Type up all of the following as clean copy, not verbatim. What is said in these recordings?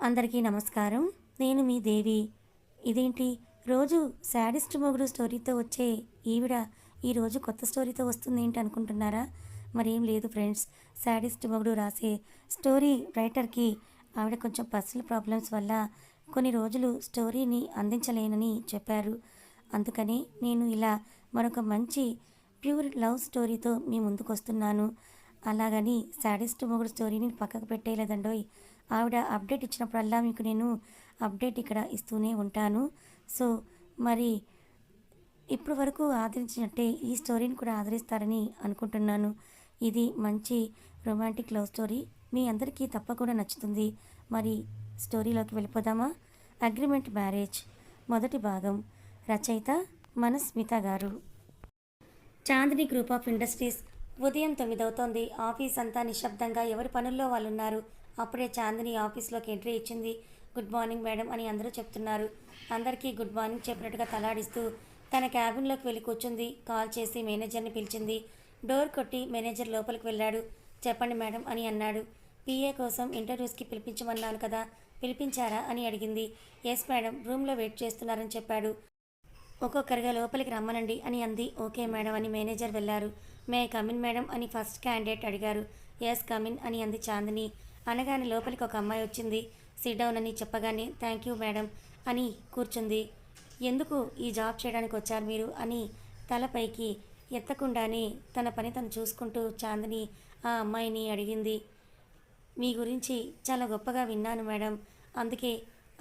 అందరికీ నమస్కారం. నేను మీ దేవి. ఇదేంటి రోజు శాడిస్ట్ మొగుడు స్టోరీతో వచ్చే ఈవిడ ఈరోజు కొత్త స్టోరీతో వస్తుందేంటి అనుకుంటున్నారా? మరేం లేదు ఫ్రెండ్స్. శాడిస్ట్ మొగుడు రాసే స్టోరీ రైటర్‌కి ఆవిడ కొంచెం పర్సనల్ ప్రాబ్లమ్స్ వల్ల కొన్ని రోజులు స్టోరీని అందించలేనని చెప్పారు. అందుకని నేను ఇలా మరొక మంచి ప్యూర్ లవ్ స్టోరీతో మీ ముందుకొస్తున్నాను. అలాగని శాడిస్ట్ మొగుడు స్టోరీని పక్కకు పెట్టేయలేదండోయ్! ఆవిడ అప్డేట్ ఇచ్చినప్పుడల్లా మీకు నేను అప్డేట్ ఇక్కడ ఇస్తూనే ఉంటాను. సో, మరి ఇప్పటి వరకు ఆదరించినట్టే ఈ స్టోరీని కూడా ఆదరిస్తారని అనుకుంటున్నాను. ఇది మంచి రొమాంటిక్ లవ్ స్టోరీ. మీ అందరికీ తప్పకుండా నచ్చుతుంది. మరి స్టోరీలోకి వెళ్ళిపోదామా? అగ్రిమెంట్ మ్యారేజ్ మొదటి భాగం. రచయిత మనస్మిత గారు. Chandini group of industries. ఉదయం 9 అవుతోంది. ఆఫీస్ అంతా నిశ్శబ్దంగా ఎవరి పనుల్లో వాళ్ళున్నారు. అప్పుడే చాందిని ఆఫీస్లోకి ఎంట్రీ ఇచ్చింది. గుడ్ మార్నింగ్ మేడం అని అందరూ చెప్తున్నారు. అందరికీ గుడ్ మార్నింగ్ చెప్పినట్టుగా తలాడిస్తూ తన క్యాబిన్లోకి వెళ్ళి కూర్చుంది. కాల్ చేసి మేనేజర్ని పిలిచింది. డోర్ కొట్టి మేనేజర్ లోపలికి వెళ్ళాడు. చెప్పండి మేడం అని అన్నాడు. పిఏ కోసం ఇంటర్వ్యూస్కి పిలిపించమన్నాను కదా, పిలిపించారా అని అడిగింది. ఎస్ మేడం, రూమ్లో వెయిట్ చేస్తున్నారని చెప్పాడు. ఒక్కొక్కరిగా లోపలికి రమ్మనండి అని అంది. ఓకే మేడం అని మేనేజర్ వెళ్ళారు. మే కమిన్ మేడం అని ఫస్ట్ క్యాండిడేట్ అడిగారు. ఎస్ కమిన్ అని అంది చాందిని. అనగానే లోపలికి ఒక అమ్మాయి వచ్చింది. సిట్ డౌన్ అని చెప్పగానే థ్యాంక్ యూ మేడం అని కూర్చుంది. ఎందుకు ఈ జాబ్ చేయడానికి వచ్చారు మీరు అని తలపైకి ఎత్తకుండానే తన పని తను చూసుకుంటూ చాందిని ఆ అమ్మాయిని అడిగింది. మీ గురించి చాలా గొప్పగా విన్నాను మేడం, అందుకే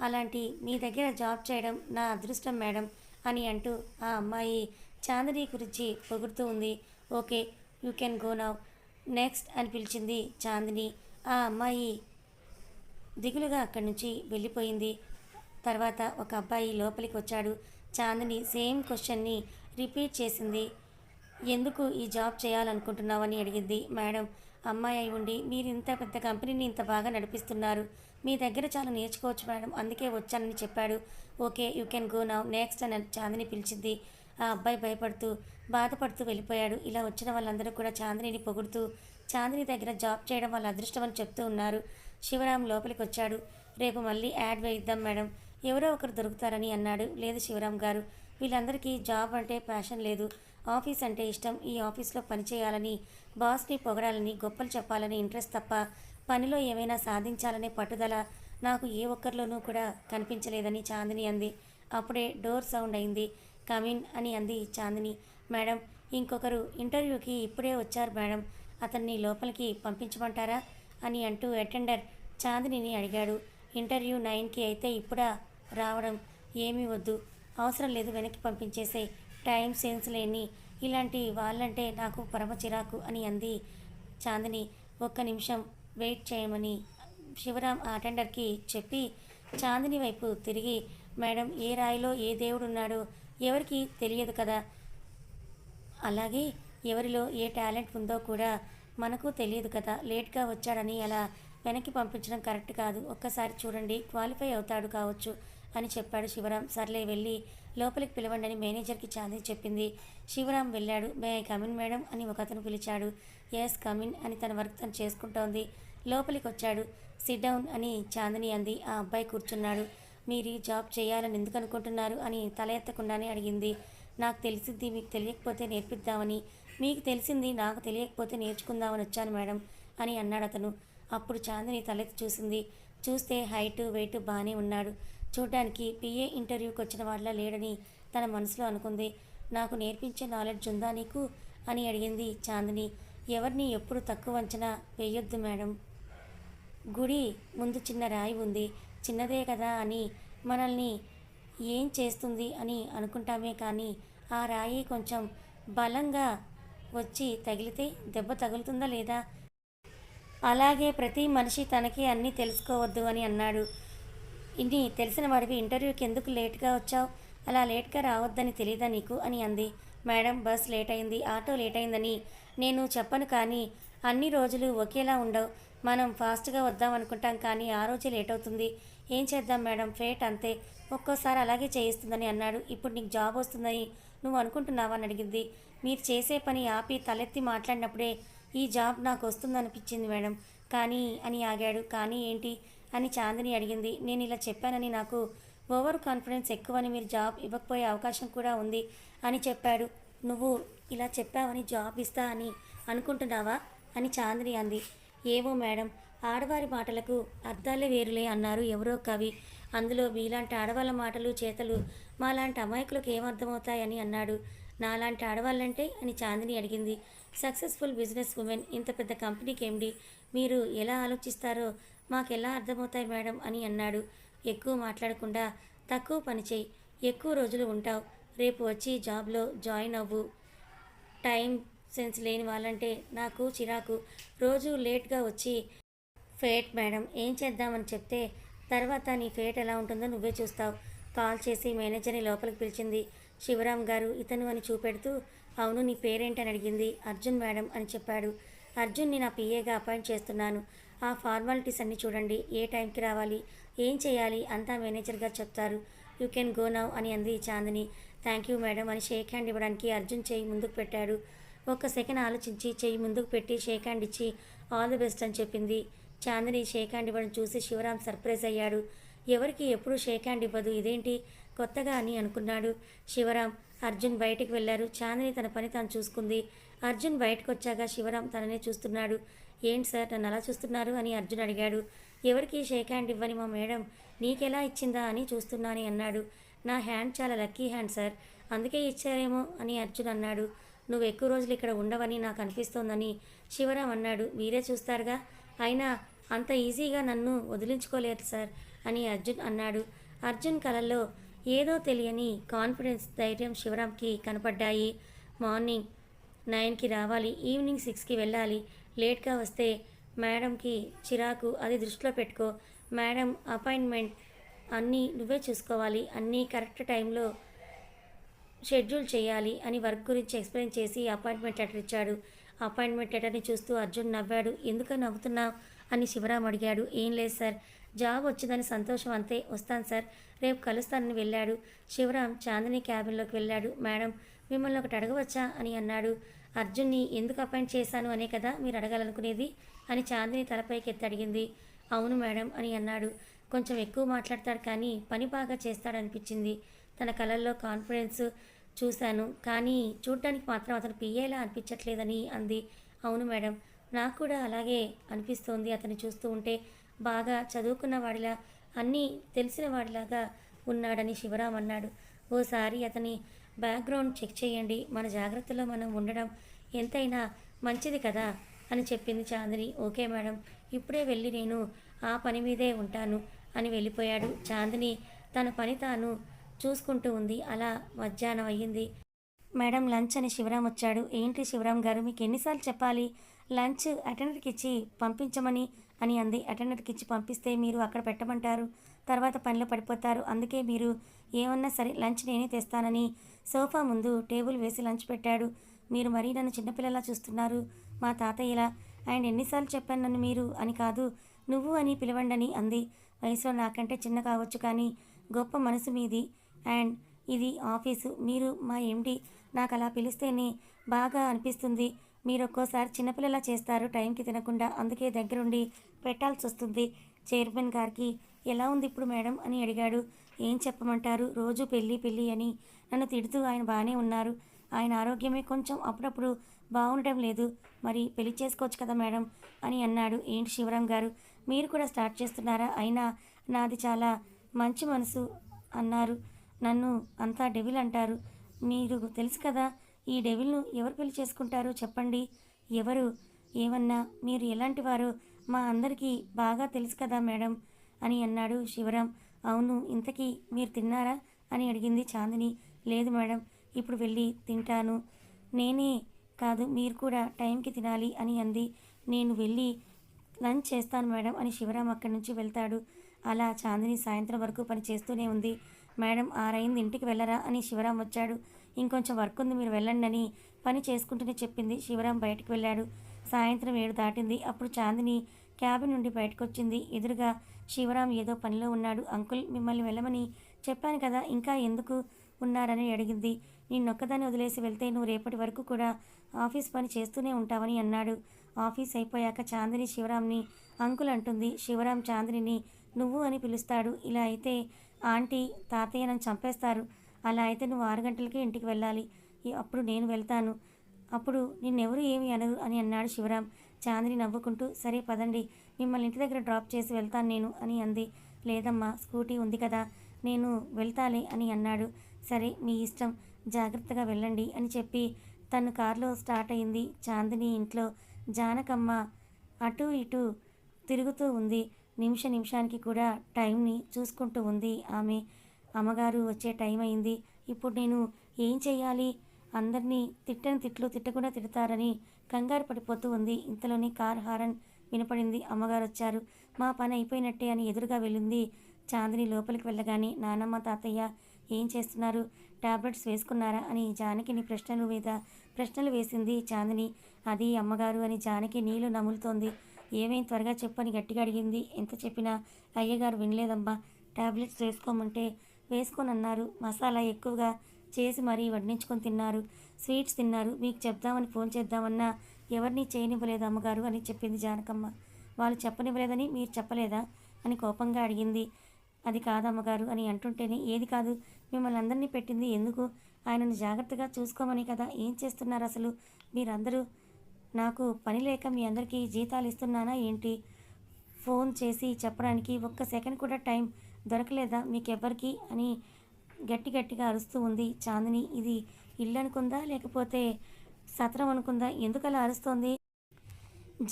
అలాంటి మీ దగ్గర జాబ్ చేయడం నా అదృష్టం మేడం అని అంటూ ఆ అమ్మాయి చాందిని గురించి పొగుడుతూ ఉంది. Okay, you can go now next అని పిలిచింది చాందిని. ఆ అమ్మాయి దిగులుగా అక్కడి నుంచి వెళ్ళిపోయింది. తర్వాత ఒక అబ్బాయి లోపలికి వచ్చాడు. చాందిని సేమ్ క్వశ్చన్ని రిపీట్ చేసింది. ఎందుకు ఈ జాబ్ చేయాలనుకుంటున్నావని అడిగింది. మేడం, అమ్మాయి అయి ఉండి మీరు ఇంత పెద్ద కంపెనీని ఇంత బాగా నడిపిస్తున్నారు, మీ దగ్గర చాలా నేర్చుకోవచ్చు మేడం, అందుకే వచ్చానని చెప్పాడు. Okay, you can go now next అని చాందిని పిలిచింది. ఆ అబ్బాయి భయపడుతూ బాధపడుతూ వెళ్ళిపోయాడు. ఇలా వచ్చిన వాళ్ళందరూ కూడా చాందినిని పొగుడుతూ చాందిని దగ్గర జాబ్ చేయడం వాళ్ళ అదృష్టం అని చెప్తూ ఉన్నారు. శివరాం లోపలికి వచ్చాడు. రేపు మళ్ళీ యాడ్ వేయిద్దాం మేడం, ఎవరో ఒకరు దొరుకుతారని అన్నాడు. లేదు శివరాం గారు, వీళ్ళందరికీ జాబ్ అంటే ప్యాషన్ లేదు, ఆఫీస్ అంటే ఇష్టం. ఈ ఆఫీస్లో పనిచేయాలని, బాస్ని పొగడాలని, గొప్పలు చెప్పాలని ఇంట్రెస్ట్ తప్ప పనిలో ఏమైనా సాధించాలనే పట్టుదల నాకు ఏ ఒక్కరిలోనూ కూడా కనిపించలేదని చాందిని అంది. అప్పుడే డోర్ సౌండ్ అయింది. కమిన్ అని అంది చాందిని. మేడం, ఇంకొకరు ఇంటర్వ్యూకి ఇప్పుడే వచ్చారు మేడం, అతన్ని లోపలికి పంపించమంటారా అని అంటూ అటెండర్ చాందినిని అడిగాడు. ఇంటర్వ్యూ 9కి అయితే ఇప్పుడా రావడం? ఏమీ వద్దు, అవసరం లేదు, వెనక్కి పంపించేసే. టైం సెన్స్ లేని ఇలాంటి వాళ్ళంటే నాకు పరమ చిరాకు అని అంది చాందిని. ఒక్క నిమిషం వెయిట్ చేయమని శివరాం ఆ అటెండర్కి చెప్పి చాందిని వైపు తిరిగి, మేడం, ఏ రాయిలో ఏ దేవుడున్నాడో ఎవరికి తెలియదు కదా, అలాగే ఎవరిలో ఏ టాలెంట్ ఉందో కూడా మనకు తెలియదు కదా, లేట్గా వచ్చాడని అలా వెనక్కి పంపించడం కరెక్ట్ కాదు, ఒక్కసారి చూడండి, క్వాలిఫై అవుతాడు కావచ్చు అని చెప్పాడు శివరాం. సర్లే, వెళ్ళి లోపలికి పిలవండి అని మేనేజర్కి చాందిని చెప్పింది. శివరాం వెళ్ళాడు. మే ఐ కమిన్ మేడం అని ఒక అతను పిలిచాడు. ఎస్ కమిన్ అని తన వర్క్ తను చేసుకుంటోంది. లోపలికి వచ్చాడు. సిట్ డౌన్ అని చాందిని అంది. ఆ అబ్బాయి కూర్చున్నాడు. మీరు ఈ జాబ్ చేయాలని ఎందుకు అనుకుంటున్నారు అని తల ఎత్తకుండానే అడిగింది. నాకు తెలిసింది మీకు తెలియకపోతే నేర్పిద్దామని, మీకు తెలిసింది నాకు తెలియకపోతే నేర్చుకుందామని వచ్చాను మేడం అని అన్నాడు అతను. అప్పుడు చాందిని తలెత్తి చూసింది. చూస్తే హైటు వెయిట్ బాగానే ఉన్నాడు. చూడ్డానికి పిఏ ఇంటర్వ్యూకి వచ్చిన వాళ్ళ లేడని తన మనసులో అనుకుంది. నాకు నేర్పించే నాలెడ్జ్ ఉందా నీకు అని అడిగింది చాందిని. ఎవరిని ఎప్పుడు తక్కువ అంచనా వేయొద్దు మేడం, గుడి ముందు చిన్న రాయి ఉంది, చిన్నదే కదా అని మనల్ని ఏం చేస్తుంది అని అనుకుంటామే, కానీ ఆ రాయి కొంచెం బలంగా వచ్చి తగిలితే దెబ్బ తగులుతుందా లేదా, అలాగే ప్రతి మనిషి తనకి అన్నీ తెలుసుకోవద్దు అని అన్నాడు. ఇన్ని తెలిసిన వాడివి ఇంటర్వ్యూకి ఎందుకు లేట్గా వచ్చావు, అలా లేట్గా రావద్దని తెలీదా నీకు అని అంది. మేడం, బస్ లేట్ అయింది, ఆటో లేట్ అయిందని నేను చెప్పను, కానీ అన్ని రోజులు ఒకేలా ఉండవు, మనం ఫాస్ట్గా వద్దాం అనుకుంటాం కానీ ఆ రోజే లేట్ అవుతుంది, ఏం చేద్దాం మేడం, ఫేట్ అంతే, ఒక్కోసారి అలాగే చేయిస్తుందని అన్నాడు. ఇప్పుడు నీకు జాబ్ వస్తుందని నువ్వు అనుకుంటున్నావా అని అడిగింది. మీరు చేసే పని ఆపి తలెత్తి మాట్లాడినప్పుడే ఈ జాబ్ నాకు వస్తుందనిపించింది మేడం, కానీ అని ఆగాడు. కానీ ఏంటి అని చాందిని అడిగింది. నేను ఇలా చెప్పానని, నాకు ఓవర్ కాన్ఫిడెన్స్ ఎక్కువని, మీరు జాబ్ ఇవ్వకపోయే అవకాశం కూడా ఉంది అని చెప్పాడు. నువ్వు ఇలా చెప్పావని జాబ్ ఇస్తా అని అనుకుంటున్నావా అని చాందిని అంది. ఏమో మేడం, ఆడవారి మాటలకు అర్థాలే వేరులే అన్నారు ఎవరో కవి. అందులో మీలాంటి ఆడవాళ్ళ మాటలు చేతలు మాలాంటి అమాయకులకు ఏమర్థమవుతాయని అన్నాడు. నాలాంటి ఆడవాళ్ళంటే అని చాందిని అడిగింది. సక్సెస్ఫుల్ బిజినెస్ ఉమెన్, ఇంత పెద్ద కంపెనీకి ఎండి, మీరు ఎలా ఆలోచిస్తారో మాకెలా అర్థమవుతాయి మేడం అని అన్నాడు. ఎక్కువ మాట్లాడకుండా తక్కువ పని చేయి, ఎక్కువ రోజులు ఉంటావు, రేపు వచ్చి జాబ్లో జాయిన్ అవ్వు. టైం సెన్స్ లేని వాళ్ళంటే నాకు చిరాకు. రోజు లేట్గా వచ్చి ఫేట్ మేడం ఏం చేద్దామని చెప్తే తర్వాత నీ ఫేట్ ఎలా ఉంటుందో నువ్వే చూస్తావు. కాల్ చేసి మేనేజర్ని లోపలికి పిలిచింది. శివరాం గారు ఇతను అని చూపెడుతూ, అవును నీ పేరేంటని అడిగింది. అర్జున్ మేడం అని చెప్పాడు. అర్జున్ని నా పిఏగా అపాయింట్ చేస్తున్నాను. ఆ ఫార్మాలిటీస్ అన్నీ చూడండి, ఏ టైంకి రావాలి, ఏం చేయాలి అంతా మేనేజర్ గారు చెప్తారు. యూ కెన్ గో నౌ అని అంది చాందిని. థ్యాంక్ యూ మేడం అని షేక్ హ్యాండ్ ఇవ్వడానికి అర్జున్ చెయ్యి ముందుకు పెట్టాడు. ఒక్క సెకండ్ ఆలోచించి చెయ్యి ముందుకు పెట్టి షేక్ హ్యాండ్ ఇచ్చి ఆల్ ది బెస్ట్ అని చెప్పింది. చాందిని షేక్ హ్యాండ్ ఇవ్వడం చూసి శివరాం సర్ప్రైజ్ అయ్యాడు. ఎవరికి ఎప్పుడూ షేక్ హ్యాండ్ ఇవ్వదు, ఇదేంటి కొత్తగా అని అనుకున్నాడు. శివరాం, అర్జున్ బయటికి వెళ్ళారు. చాందిని తన పని తాను చూసుకుంది. అర్జున్ బయటకు వచ్చాక శివరాం తననే చూస్తున్నాడు. ఏంటి సార్ నన్ను అలా చూస్తున్నారు అని అర్జున్ అడిగాడు. ఎవరికి షేక్ హ్యాండ్ ఇవ్వని మా మేడం నీకెలా ఇచ్చిందా అని చూస్తున్నాను అన్నాడు. నా హ్యాండ్ చాలా లక్కీ హ్యాండ్ సార్, అందుకే ఇచ్చారేమో అని అర్జున్ అన్నాడు. నువ్వు ఎక్కువ రోజులు ఇక్కడ ఉండవని నాకు అనిపిస్తోందని శివరాం అన్నాడు. మీరే చూస్తారుగా, అయినా అంత ఈజీగా నన్ను వదిలించుకోలేరు సార్ అని అర్జున్ అన్నాడు. అర్జున్ కళల్లో ఏదో తెలియని కాన్ఫిడెన్స్, ధైర్యం శివరాంకి కనపడ్డాయి. మార్నింగ్ 9కి రావాలి, ఈవినింగ్ 6కి వెళ్ళాలి. లేట్గా వస్తే మేడంకి చిరాకు, అది దృష్టిలో పెట్టుకో. మేడం అపాయింట్మెంట్ అన్నీ నువ్వే చూసుకోవాలి, అన్నీ కరెక్ట్ టైంలో షెడ్యూల్ చేయాలి అని వర్క్ గురించి ఎక్స్ప్లెయిన్ చేసి అపాయింట్మెంట్ లెటర్ ఇచ్చాడు. అపాయింట్మెంట్ లెటర్ని చూస్తూ అర్జున్ నవ్వాడు. ఎందుకని నవ్వుతున్నావు అని శివరాం అడిగాడు. ఏం లేదు సార్, జాబ్ వచ్చిందని సంతోషం అంతే, వస్తాను సార్, రేపు కలుస్తానని వెళ్ళాడు. శివరాం చాందిని క్యాబిన్లోకి వెళ్ళాడు. మేడం మిమ్మల్ని ఒకటి అడగవచ్చా అని అన్నాడు. అర్జున్ని ఎందుకు అపాయింట్ చేశాను అనే కదా మీరు అడగాలనుకునేది అని చాందిని తలపైకి ఎత్తి అడిగింది. అవును మేడం అని అన్నాడు. కొంచెం ఎక్కువ మాట్లాడతాడు కానీ పని బాగా చేస్తాడనిపించింది. తన కళల్లో కాన్ఫిడెన్స్ చూశాను, కానీ చూడటానికి మాత్రం అతను పియ్యేలా అనిపించట్లేదని అంది. అవును మేడం, నాకు కూడా అలాగే అనిపిస్తోంది. అతన్ని చూస్తూ ఉంటే బాగా చదువుకున్న వాడిలా, అన్నీ తెలిసిన వాడిలాగా ఉన్నాడని శివరాం అన్నాడు. ఓసారి అతని బ్యాక్గ్రౌండ్ చెక్ చేయండి, మన జాగ్రత్తలో మనం ఉండడం ఎంతైనా మంచిది కదా అని చెప్పింది చాందిని. ఓకే మేడం, ఇప్పుడే వెళ్ళి నేను ఆ పని మీదే ఉంటాను అని వెళ్ళిపోయాడు. చాందిని తన పని తాను చూసుకుంటూ ఉంది. అలా మధ్యాహ్నం అయ్యింది. మేడం లంచ్ అని శివరాం వచ్చాడు. ఏంటి శివరాం గారు, మీకు ఎన్నిసార్లు చెప్పాలి లంచ్ అటెండర్కి ఇచ్చి పంపించమని అని అంది. అటెండర్కి ఇచ్చి పంపిస్తే మీరు అక్కడ పెట్టమంటారు, తర్వాత పనిలో పడిపోతారు. అందుకే మీరు ఏమన్నా సరే లంచ్ నేనే తెస్తానని సోఫా ముందు టేబుల్ వేసి లంచ్ పెట్టాడు. మీరు మరీ నన్ను చిన్నపిల్లలా చూస్తున్నారు, మా తాతయ్యలా. అండ్ ఎన్నిసార్లు చెప్పాను నన్ను మీరు అని కాదు నువ్వు అని పిలవండని అంది. వయసులో నాకంటే చిన్న కావచ్చు కానీ గొప్ప మనసు మీది. అండ్ ఇది ఆఫీసు, మీరు మా ఎండి, నాకు అలా పిలిస్తేనే బాగా అనిపిస్తుంది. మీరు ఒక్కోసారి చిన్నపిల్లలా చేస్తారు టైంకి తినకుండా, అందుకే దగ్గరుండి పెట్టాల్సి వస్తుంది. చైర్మన్ గారికి ఎలా ఉంది ఇప్పుడు మేడం అని అడిగాడు. ఏం చెప్పమంటారు, రోజు పెళ్ళి అని నన్ను తిడుతూ ఆయన బాగానే ఉన్నారు. ఆయన ఆరోగ్యమే కొంచెం అప్పుడప్పుడు బాగుండటం లేదు. మరి పెళ్లి చేసుకోవచ్చు కదా మేడం అని అన్నాడు. ఏంటి శివరాం గారు, మీరు కూడా స్టార్ట్ చేస్తున్నారా? అయినా నాది చాలా మంచి మనసు అన్నారు. నన్ను అంతా డెవిల్ అంటారు, మీరు తెలుసు కదా. ఈ డెవిల్ను ఎవరు పెళ్లి చేసుకుంటారు చెప్పండి? ఎవరు ఏమన్నా మీరు ఎలాంటి వారో మా అందరికీ బాగా తెలుసు కదా మేడం అని అన్నాడు శివరాం. అవును, ఇంతకీ మీరు తిన్నారా అని అడిగింది చాందిని. లేదు మేడం, ఇప్పుడు వెళ్ళి తింటాను. నేనే కాదు మీరు కూడా టైంకి తినాలి అని అంది. నేను వెళ్ళి లంచ్ చేస్తాను మేడం అని శివరాం అక్కడి నుంచి వెళ్తాడు. అలా చాందిని సాయంత్రం వరకు పని చేస్తూనే ఉంది. మేడం 6 అయింది, ఇంటికి వెళ్ళరా అని శివరాం వచ్చాడు. ఇంకొంచెం వర్క్ ఉంది, మీరు వెళ్ళండి అని పని చేసుకుంటూనే చెప్పింది. శివరాం బయటకు వెళ్ళాడు. సాయంత్రం 7 దాటింది. అప్పుడు చాందిని క్యాబిన్ నుండి బయటకు వచ్చింది. ఎదురుగా శివరాం ఏదో పనిలో ఉన్నాడు. అంకుల్ మిమ్మల్ని వెళ్ళమని చెప్పాను కదా, ఇంకా ఎందుకు ఉన్నారని అడిగింది. నిన్నొక్కదాన్ని వదిలేసి వెళ్తే నువ్వు రేపటి వరకు కూడా ఆఫీస్ పని చేస్తూనే ఉంటావని అన్నాడు. ఆఫీస్ అయిపోయాక చాందిని శివరాంని అంకుల్ అంటుంది. శివరాం చాందిని నువ్వు అని పిలుస్తాడు. ఇలా అయితే ఆంటీ, తాతయ్య నన్ను చంపేస్తారు. అలా అయితే నువ్వు 6 గంటలకే ఇంటికి వెళ్ళాలి. అప్పుడు నేను వెళ్తాను. అప్పుడు నిన్నెవరు ఏమి అనరు అని అన్నాడు శివరాం. చాందిని నవ్వుకుంటూ సరే పదండి, మిమ్మల్ని ఇంటి దగ్గర డ్రాప్ చేసి వెళ్తాను నేను అని అంది. లేదమ్మా, స్కూటీ ఉంది కదా, నేను వెళ్తాలే అని అన్నాడు. సరే మీ ఇష్టం, జాగ్రత్తగా వెళ్ళండి అని చెప్పి తను కారులో స్టార్ట్ అయింది. చాందిని ఇంట్లో జానకమ్మ అటూ ఇటూ తిరుగుతూ ఉంది. నిమిషానికి కూడా టైంని చూసుకుంటూ ఉంది ఆమె. అమ్మగారు వచ్చే టైం అయింది. ఇప్పుడు నేను ఏం చెయ్యాలి? అందరినీ తిట్టని తిట్లు తిట్టకుండా తిడతారని కంగారు పడిపోతూ ఉంది. ఇంతలోనే కార్ హారన్ వినపడింది. అమ్మగారు వచ్చారు. మా పని అయిపోయినట్టే అని ఎదురుగా వెళ్ళింది చాందిని. లోపలికి వెళ్ళగానే నానమ్మ, తాతయ్య ఏం చేస్తున్నారు? టాబ్లెట్స్ వేసుకున్నారా అని జానకిని ప్రశ్నలు వేసింది చాందిని. అది అమ్మగారు అని జానకి నీళ్లు నములుతోంది. ఏమేం త్వరగా చెప్పు అని గట్టిగా అడిగింది. ఎంత చెప్పినా అయ్యగారు వినలేదమ్మా. టాబ్లెట్స్ వేసుకోమంటే వేసుకోనన్నారు. మసాలా ఎక్కువగా చేసి మరీ వడ్డించుకొని తిన్నారు. స్వీట్స్ తిన్నారు. మీకు చెప్దామని ఫోన్ చేద్దామన్నా ఎవరినీ చేయనివ్వలేదు అమ్మగారు అని చెప్పింది జానకమ్మ. వాళ్ళు చెప్పనివ్వలేదని మీరు చెప్పలేదా అని కోపంగా అడిగింది. అది కాదమ్మగారు అని అంటుంటేనే ఏది కాదు, మిమ్మల్ని అందరినీ పెట్టింది ఎందుకు? ఆయనను జాగ్రత్తగా చూసుకోమని కదా. ఏం చేస్తున్నారు అసలు మీరందరూ? నాకు పని లేక మీ అందరికీ జీతాలు ఇస్తున్నానా ఏంటి? ఫోన్ చేసి చెప్పడానికి ఒక్క సెకండ్ కూడా టైం దొరకలేదా మీకెవ్వరికి అని గట్టిగా అరుస్తూ ఉంది చాందిని. ఇది ఇల్లు అనుకుందా లేకపోతే సత్రం అనుకుందా? ఎందుకలా అరుస్తోంది?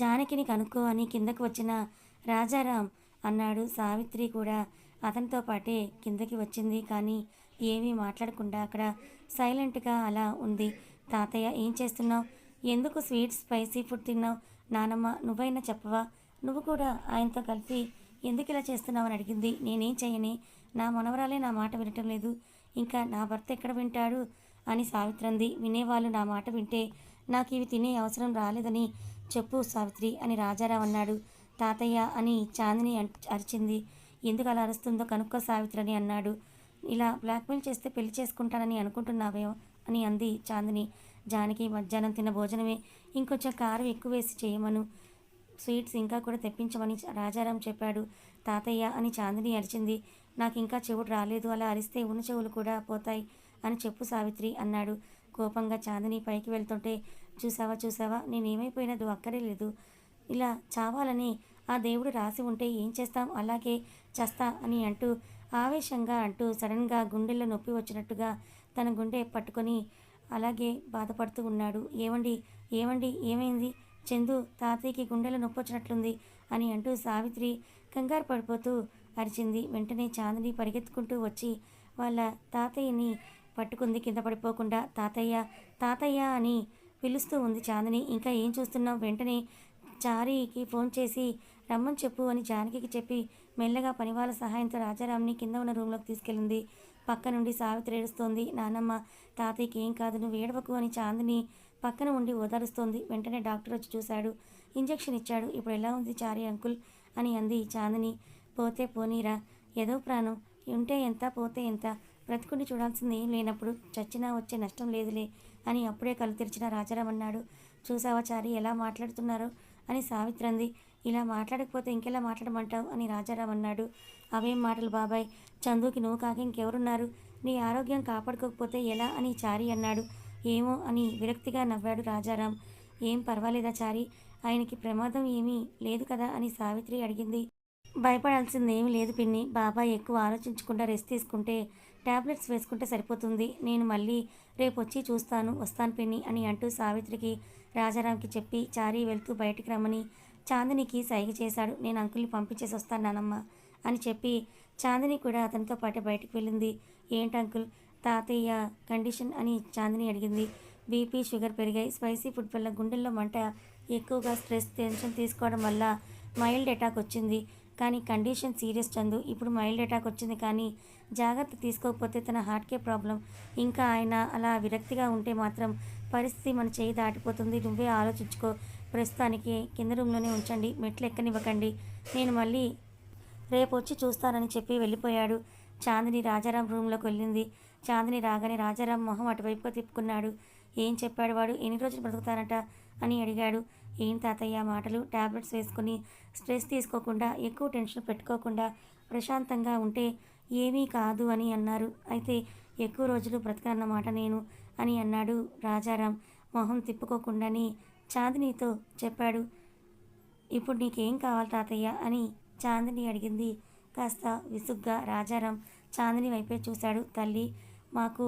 జానకిని కనుక్కో అని కిందకు వచ్చిన రాజారాం అన్నాడు. సావిత్రి కూడా అతనితో పాటే కిందకి వచ్చింది. కానీ ఏమీ మాట్లాడకుండా అక్కడ సైలెంట్గా అలా ఉంది. తాతయ్య ఏం చేస్తున్నావు? ఎందుకు స్వీట్స్ స్పైసీ ఫుడ్ తిన్నావు? నానమ్మ నువ్వైనా చెప్పవా? నువ్వు కూడా ఆయనతో కలిసి ఎందుకు ఇలా చేస్తున్నావని అడిగింది. నేనేం చేయని, నా మనవరాలే నా మాట వినటం లేదు, ఇంకా నా భర్త ఎక్కడ వింటాడు అని సావిత్రంది. వినేవాళ్ళు నా మాట వింటే నాకు ఇవి తినే అవసరం రాలేదని చెప్పు సావిత్రి అని రాజారాం అన్నాడు. తాతయ్య అని చాందిని అరిచింది. ఎందుకు అలా అరుస్తుందో కనుక్కో సావిత్రి అని అన్నాడు. ఇలా బ్లాక్మెయిల్ చేస్తే పెళ్లి చేసుకుంటానని అనుకుంటున్నావేమో అని అంది చాందిని. జానకి మధ్యాహ్నం తిన్న భోజనమే, ఇంకొంచెం కారం ఎక్కువ వేసి చేయమను, స్వీట్స్ ఇంకా కూడా తెప్పించమని రాజారాం చెప్పాడు. తాతయ్య అని చాందిని అరిచింది. నాకు ఇంకా చెవుడు రాలేదు, అలా అరిస్తే ఉన్న చెవులు కూడా పోతాయి అని చెప్పు సావిత్రి అన్నాడు. కోపంగా చాందిని పైకి వెళ్తుంటే చూసావా నేనేమైపోయినదో అక్కరే లేదు. ఇలా చావాలని ఆ దేవుడు రాసి ఉంటే ఏం చేస్తాం, అలాగే చస్తా అని అంటూ ఆవేశంగా అంటూ సడన్గా గుండెల్లో నొప్పి వచ్చినట్టుగా తన గుండె పట్టుకొని అలాగే బాధపడుతూ ఉన్నాడు. ఏమండి ఏమైంది? చందు, తాతయ్యకి గుండెలో నొప్పి వచ్చినట్లుంది అని అంటూ సావిత్రి కంగారు పడిపోతూ అరిచింది. వెంటనే చాందిని పరిగెత్తుకుంటూ వచ్చి వాళ్ళ తాతయ్యని పట్టుకుంది కింద పడిపోకుండా. తాతయ్య అని పిలుస్తూ ఉంది చాందిని. ఇంకా ఏం చూస్తున్నావు? వెంటనే చారికి ఫోన్ చేసి రమ్మని చెప్పు అని జానకికి చెప్పి మెల్లగా పనివాళ్ళ సహాయంతో రాజారాంని కింద ఉన్న రూమ్లోకి తీసుకెళ్ళింది. పక్క నుండి సావిత్రి ఏడుస్తోంది. నానమ్మ, తాతయ్యకి ఏం కాదు, నువ్వు ఏడవకు అని చాందిని పక్కన ఉండి ఓదారుస్తోంది. వెంటనే డాక్టర్ వచ్చి చూశాడు, ఇంజెక్షన్ ఇచ్చాడు. ఇప్పుడు ఎలా ఉంది చారి అంకుల్ అని అంది చాందిని. పోతే పోనీరా, ఏదో ప్రాణం ఉంటే ఎంత పోతే ఎంత, బ్రతుకుండి చూడాల్సింది ఏం లేనప్పుడు చచ్చినా వచ్చే నష్టం లేదులే అని అప్పుడే కళ్ళు తెరిచిన రాజారాం అన్నాడు. చూసావా చారి ఎలా మాట్లాడుతున్నారో అని సావిత్రి అంది. ఇలా మాట్లాడకపోతే ఇంకెలా మాట్లాడమంటావు అని రాజారాం అన్నాడు. అవేం మాటలు బాబాయ్, చందుకి నువ్వు కాక ఇంకెవరున్నారు? నీ ఆరోగ్యం కాపాడుకోకపోతే ఎలా అని చారి అన్నాడు. ఏమో అని విరక్తిగా నవ్వాడు రాజారాం. ఏం పర్వాలేదా చారి, ఆయనకి ప్రమాదం ఏమీ లేదు కదా అని సావిత్రి అడిగింది. భయపడాల్సిందేమీ లేదు పిన్ని, బాబాయ్ ఎక్కువ ఆలోచించకుండా రెస్ట్ తీసుకుంటే టాబ్లెట్స్ వేసుకుంటే సరిపోతుంది. నేను మళ్ళీ రేపు వచ్చి వస్తాను పిన్ని అని అంటూ సావిత్రికి రాజారాంకి చెప్పి చారి వెళ్తూ బయటికి రమ్మని చాందినికి సైగ చేశాడు. నేను అంకుల్ని పంపించేసి వస్తాను నానమ్మ అని చెప్పి చాందిని కూడా అతనితో పాటు బయటికి వెళ్ళింది. ఏంటి అంకుల్, తాతయ్య కండిషన్ అని చాందిని అడిగింది. బీపీ, షుగర్ పెరిగాయి, స్పైసీ ఫుడ్ వల్ల గుండెల్లో మంట ఎక్కువగా, స్ట్రెస్, టెన్షన్ తీసుకోవడం వల్ల మైల్డ్ అటాక్ వచ్చింది. కానీ కండిషన్ సీరియస్ చందు. ఇప్పుడు మైల్డ్ అటాక్ వచ్చింది కానీ జాగ్రత్త తీసుకోకపోతే తన హార్ట్కే ప్రాబ్లం. ఇంకా ఆయన అలా విరక్తిగా ఉంటే మాత్రం పరిస్థితి మన చేయి దాటిపోతుంది. నువ్వే ఆలోచించుకో. ప్రస్తుతానికి కింద రూమ్లోనే ఉంచండి, మెట్లు ఎక్కనివ్వకండి, నేను మళ్ళీ రేపు వచ్చి చూస్తానని చెప్పి వెళ్ళిపోయాడు. చాందిని రాజారాం రూమ్లోకి వెళ్ళింది. చాందిని రాగానే రాజారాం మొహం అటువైపుగా తిప్పుకున్నాడు. ఏం చెప్పాడు వాడు? ఎన్ని రోజులు బ్రతుకుతానట అని అడిగాడు. ఏం తాతయ్య మాటలు? టాబ్లెట్స్ వేసుకుని స్ట్రెస్ తీసుకోకుండా, ఎక్కువ టెన్షన్ పెట్టుకోకుండా ప్రశాంతంగా ఉంటే ఏమీ కాదు అని అన్నారు. అయితే ఎక్కువ రోజులు బ్రతకనన్నమాట నేను అని అన్నాడు రాజారాం మొహం తిప్పుకోకుండానే. చాందినితో చెప్పాడు. ఇప్పుడు నీకేం కావాలి తాతయ్య అని చాందిని అడిగింది. కాస్త విసుగ్గా రాజారాం చాందిని వైపే చూశాడు. తల్లి, మాకు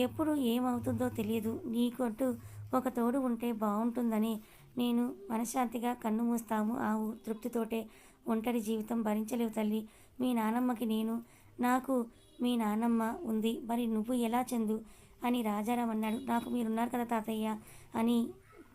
ఎప్పుడు ఏమవుతుందో తెలియదు. నీకంటూ ఒక తోడు ఉంటే బాగుంటుందని నేను మనశ్శాంతిగా కన్ను మూస్తాము. ఆ తృప్తితోటే ఒంటరి జీవితం భరించలేవు తల్లి. మీ నానమ్మకి నేను, నాకు మీ నానమ్మ ఉంది. మరి నువ్వు ఎలా చందు అని రాజారాం అన్నాడు. నాకు మీరున్నారు కదా తాతయ్య అని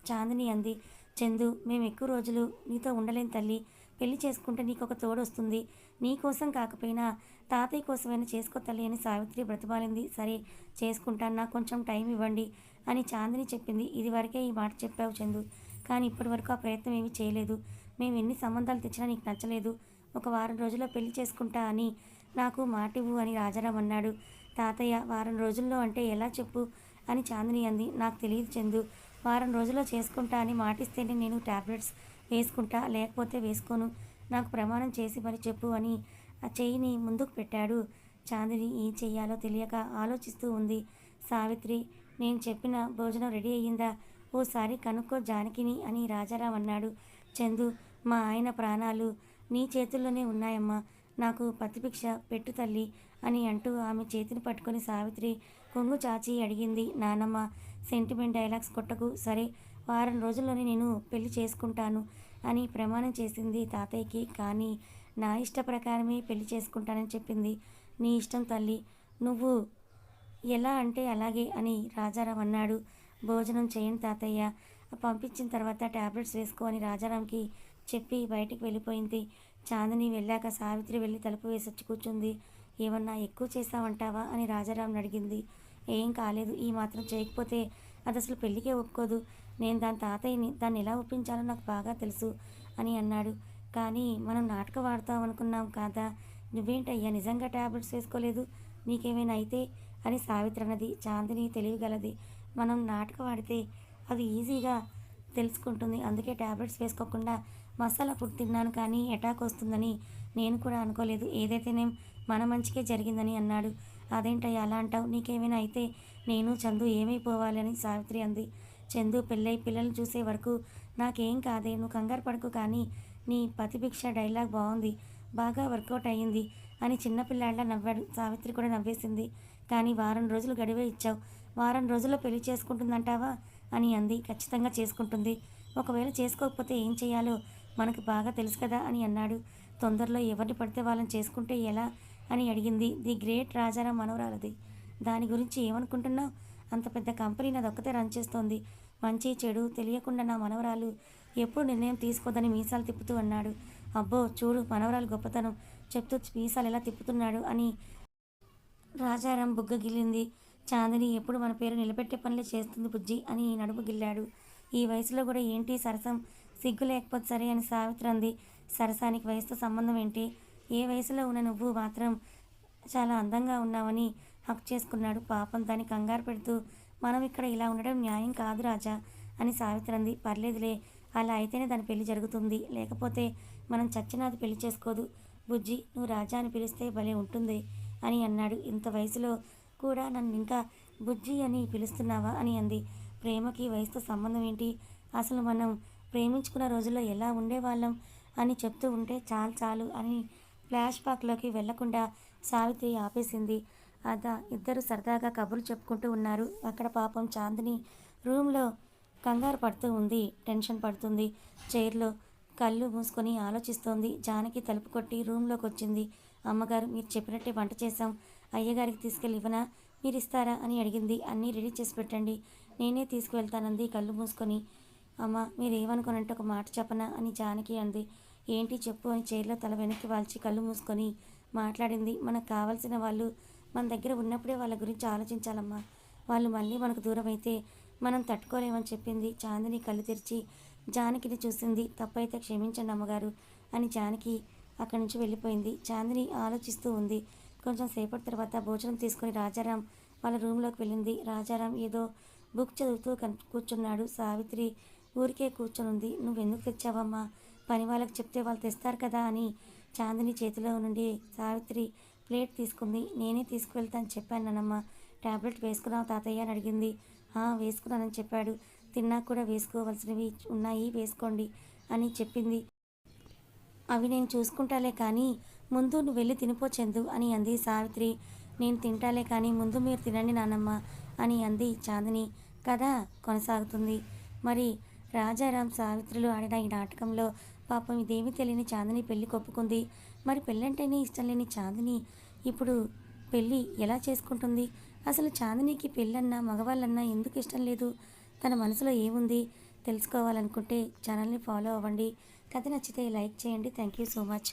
చాందిని అంది. చందు, మేము ఎక్కువ రోజులు నీతో ఉండలేం తల్లి. పెళ్లి చేసుకుంటే నీకు ఒక తోడు వస్తుంది. నీ కోసం కాకపోయినా తాతయ్య కోసమైనా చేసుకో తల్లి అని సావిత్రి బ్రతిమాలింది. సరే చేసుకుంటాను, నాకు కొంచెం టైం ఇవ్వండి అని చాందిని చెప్పింది. ఇదివరకే ఈ మాట చెప్పావు చందు, కానీ ఇప్పటి వరకు ఆ ప్రయత్నం ఏమీ చేయలేదు. మేము ఎన్ని సంబంధాలు తెచ్చినా నీకు నచ్చలేదు. ఒక వారం రోజుల్లో పెళ్లి చేసుకుంటా అని నాకు మాటివ్వు అని రాజారాం అన్నాడు. తాతయ్య, వారం రోజుల్లో అంటే ఎలా చెప్పు అని చాందిని అంది. నాకు తెలియదు చందు, వారం రోజుల్లో చేసుకుంటా అని మాటిస్తేనే నేను టాబ్లెట్స్ వేసుకుంటా, లేకపోతే వేసుకోను. నాకు ప్రమాణం చేసి మరి చెప్పు అని ఆ చెయ్యిని ముందుకు పెట్టాడు. చాందిని ఏం చెయ్యాలో తెలియక ఆలోచిస్తూ ఉంది. సావిత్రి, నేను చెప్పిన భోజనం రెడీ అయ్యిందా? ఓసారి కనుక్కో జానకిని అని రాజారాం అన్నాడు. చందు, మా ఆయన ప్రాణాలు నీ చేతుల్లోనే ఉన్నాయమ్మా, నాకు పతిభిక్ష పెట్టు తల్లి అని అంటూ ఆమె చేతిని పట్టుకొని సావిత్రి కొంగు చాచి అడిగింది. నానమ్మ, సెంటిమెంట్ డైలాగ్స్ కొట్టకు. సరే, వారం రోజుల్లోనే నేను పెళ్లి చేసుకుంటాను అని ప్రమాణం చేసింది తాతయ్యకి. కానీ నా ఇష్ట ప్రకారమే పెళ్లి చేసుకుంటానని చెప్పింది. నీ ఇష్టం తల్లి, నువ్వు ఎలా అంటే అలాగే అని రాజారాం అన్నాడు. భోజనం చేయండి తాతయ్య, పంపించిన తర్వాత టాబ్లెట్స్ వేసుకో అని రాజారాంకి చెప్పి బయటికి వెళ్ళిపోయింది. చాందిని వెళ్ళాక సావిత్రి వెళ్ళి తలుపు వేసొచ్చి కూర్చుంది. ఏమన్నా ఎక్కువ చేసావంటావా అని రాజారాంని అడిగింది. ఏం కాలేదు, ఈ మాత్రం చేయకపోతే అది అసలు పెళ్ళికే ఒప్పుకోదు. నేను దాని తాతయ్యని, దాన్ని ఎలా ఒప్పించాలో నాకు బాగా తెలుసు అని అన్నాడు. కానీ మనం నాటకం ఆడతాం అనుకున్నాం కదా, నువ్వేంటయ్యా నిజంగా టాబ్లెట్స్ వేసుకోలేదు, నీకేమైనా అయితే అని సావిత్రి అన్నది. చాందిని తెలియగలది. మనం నాటకం ఆడితే అది ఈజీగా తెలుసుకుంటుంది. అందుకే టాబ్లెట్స్ వేసుకోకుండా మసాలా ఫుడ్ తిన్నాను, కానీ అటాక్ వస్తుందని నేను కూడా అనుకోలేదు. ఏదైతేనేం మన మంచికే జరిగిందని అన్నాడు. అదేంటయ్యా అలా అంటావు, నీకేమైనా అయితే నేను చందు ఏమైపోవాలి అని సావిత్రి అంది. చందు పెళ్ళై పిల్లల్ని చూసే వరకు నాకేం కాదే, నువ్వు కంగారు పడకు. కానీ నీ పతిభిక్ష డైలాగ్ బాగుంది, బాగా వర్కౌట్ అయ్యింది అని చిన్నపిల్లాడిలా నవ్వాడు. సావిత్రి కూడా నవ్వేసింది. కానీ వారం రోజులు గడివే ఇచ్చావు, వారం రోజుల్లో పెళ్లి చేసుకుంటుందంటావా అని అంది. ఖచ్చితంగా చేసుకుంటుంది. ఒకవేళ చేసుకోకపోతే ఏం చేయాలో మనకు బాగా తెలుసు కదా అని అన్నాడు. తొందరలో ఎవరిని పడితే వాళ్ళని చేసుకుంటే ఎలా అని అడిగింది. ది గ్రేట్ రాజారాం మనవరాలది. దాని గురించి ఏమనుకుంటున్నావు? అంత పెద్ద కంపెనీ నాదొక్కతే రన్ చేస్తోంది. మంచి చెడు తెలియకుండా నా మనవరాలు ఎప్పుడు నిర్ణయం తీసుకోదని మీసాలు తిప్పుతూ అన్నాడు. అబ్బో చూడు మనవరాలు గొప్పతనం చెప్తూ మీసాలు ఎలా తిప్పుతున్నాడు అని రాజారాం బుగ్గ గిల్లింది. చాందిని ఎప్పుడు మన పేరు నిలబెట్టే పనులే చేస్తుంది బుజ్జి అని నడుము గిల్లాడు. ఈ వయసులో కూడా ఏంటి సరసం, సిగ్గు లేకపోతే సరే అని సావిత్రి అంది. సరసానికి వయసుతో సంబంధం ఏంటి? ఏ వయసులో ఉన్న నువ్వు మాత్రం చాలా అందంగా ఉన్నావని హక్ చేసుకున్నాడు. పాపం దాన్ని కంగారు పెడుతూ మనం ఇక్కడ ఇలా ఉండడం న్యాయం కాదు రాజా అని సావిత్రి అంది. పర్లేదులే, అలా అయితేనే దాని పెళ్లి జరుగుతుంది, లేకపోతే మనం చచ్చినాది పెళ్లి చేసుకోదు. బుజ్జి, నువ్వు రాజా అని పిలిస్తే భలే ఉంటుంది అని అన్నాడు. ఇంత వయసులో కూడా నన్ను ఇంకా బుజ్జి అని పిలుస్తున్నావా అని అంది. ప్రేమకి వయసుతో సంబంధం ఏంటి? అసలు మనం ప్రేమించుకున్న రోజుల్లో ఎలా ఉండేవాళ్ళం అని చెప్తూ ఉంటే చాలు చాలు అని ఫ్లాష్ బ్యాక్లోకి వెళ్లకుండా సావిత్రి ఆపేసింది. అదా ఇద్దరు సరదాగా కబుర్లు చెప్పుకుంటూ ఉన్నారు. అక్కడ పాపం చాందిని రూమ్లో కంగారు పడుతూ ఉంది, టెన్షన్ పడుతుంది. చైర్లో కళ్ళు మూసుకొని ఆలోచిస్తోంది. జానకి తలుపు కొట్టి రూమ్లోకి వచ్చింది. అమ్మగారు, మీరు చెప్పినట్టే వంట చేశాం, అయ్యగారికి తీసుకెళ్ళి ఇవ్వనా, మీరు ఇస్తారా అని అడిగింది. అన్నీ రెడీ చేసి పెట్టండి, నేనే తీసుకువెళ్తానంది కళ్ళు మూసుకొని. అమ్మ, మీరు ఏమనుకోనంటే ఒక మాట చెప్పనా అని జానకి అంది. ఏంటి చెప్పు అని చైర్లో తల వెనక్కి వాల్చి కళ్ళు మూసుకొని మాట్లాడింది. మనకు కావాల్సిన వాళ్ళు మన దగ్గర ఉన్నప్పుడే వాళ్ళ గురించి ఆలోచించాలమ్మా. వాళ్ళు మళ్ళీ మనకు దూరం అయితే మనం తట్టుకోలేమని చెప్పింది. చాందిని కళ్ళు తెరిచి జానకిని చూసింది. తప్పైతే క్షమించండి అమ్మగారు అని జానకి అక్కడి నుంచి వెళ్ళిపోయింది. చాందిని ఆలోచిస్తూ ఉంది. కొంచెం సేపటి తర్వాత భోజనం తీసుకుని రాజారాం వాళ్ళ రూమ్లోకి వెళ్ళింది. రాజారాం ఏదో బుక్ చదువుతూ కూర్చున్నాడు. సావిత్రి ఊరికే కూర్చొనుంది. నువ్వెందుకు తెచ్చావమ్మా, పని వాళ్ళకి చెప్తే వాళ్ళు తెస్తారు కదా అని చాందిని చేతిలో నుండి సావిత్రి ప్లేట్ తీసుకుంది. నేనే తీసుకువెళ్తాను చెప్పాను నానమ్మ. ట్యాబ్లెట్ వేసుకున్నావు తాతయ్య అని అడిగింది. వేసుకున్నానని చెప్పాడు. తిన్నాక కూడా వేసుకోవాల్సినవి ఉన్నాయి వేసుకోండి అని చెప్పింది. అవి నేను చూసుకుంటాలే కానీ ముందు నువ్వు వెళ్ళి తినిపో చందు అని అంది సావిత్రి. నేను తింటాలే కానీ ముందు మీరు తినండి నానమ్మ అని అంది చాందిని. కథ కొనసాగుతుంది. మరి రాజారాం సావిత్రులు ఆడిన ఈ నాటకంలో పాపం ఇదేమీ తెలియని చాందిని పెళ్లి కొప్పుకుంది. మరి పెళ్ళంటేనే ఇష్టం లేని చాందిని ఇప్పుడు పెళ్ళి ఎలా చేసుకుంటుంది? అసలు చాందినికి పెళ్ళన్నా మగవాళ్ళన్నా ఎందుకు ఇష్టం లేదు? తన మనసులో ఏముంది తెలుసుకోవాలనుకుంటే ఛానల్ని ఫాలో అవ్వండి. కథ నచ్చితే లైక్ చేయండి. Thank you so much.